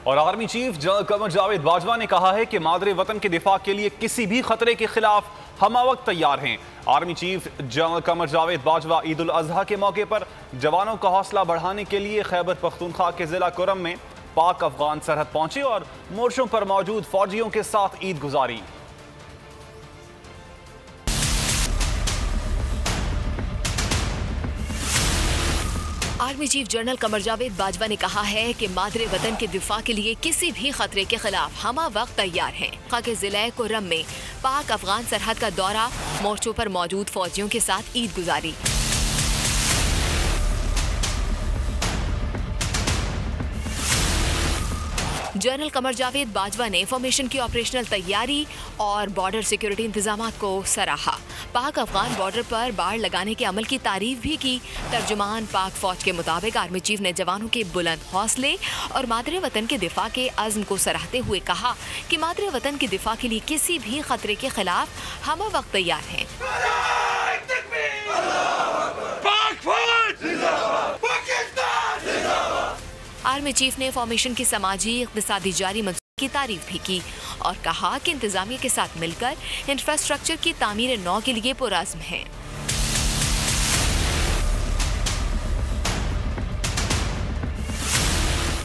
और army chief general Qamar Javed Bajwa ने कहा है कि मादरे वतन के दिफा के लिए किसी भी खतरे के खिलाफ हमवक्त तैयार हैं। Army chief general Qamar Javed Bajwa Eid ul Azha के मौके पर जवानों का हौसला बढ़ाने के लिए खैबर पख्तूनख्वा के जिला कुरम में पाक अफगान सरहद पहुंचे और मोर्चों पर मौजूद फौजियों के साथ ईद गुजारी। Army chief general Qamar Javed Bajwa ने कहा है कि मादरे वतन के दिफा के लिए किसी भी खतरे के खिलाफ हम वक्त तैयार हैं। के जिले कुरम में पाक अफगान सरहद का दौरा, मोर्चों पर मौजूद फौजियों के साथ ईद गुजारी। जनरल कमर जावेद बाजवा ने फॉर्मेशन की ऑपरेशनल तैयारी और बॉर्डर सिक्योरिटी इंतजाम को सराहा। पाक अफगान बॉर्डर पर बाड़ लगाने के अमल की तारीफ भी की। तर्जुमान पाक फौज के मुताबिक आर्मी चीफ ने जवानों के बुलंद हौसले और मादरे वतन के दिफा के अज़्म को सराहते हुए कहा कि मादरे वतन के दिफा के लिए किसी भी खतरे के खिलाफ हम वक्त तैयार हैं। आर्मी चीफ ने फॉर्मेशन की समाजी इक़्तिसादी जारी मंसूबे की तारीफ भी की और कहा कि इंतजामिया के साथ मिलकर इंफ्रास्ट्रक्चर की तामीर नौ के लिए पुरअज़्म हैं।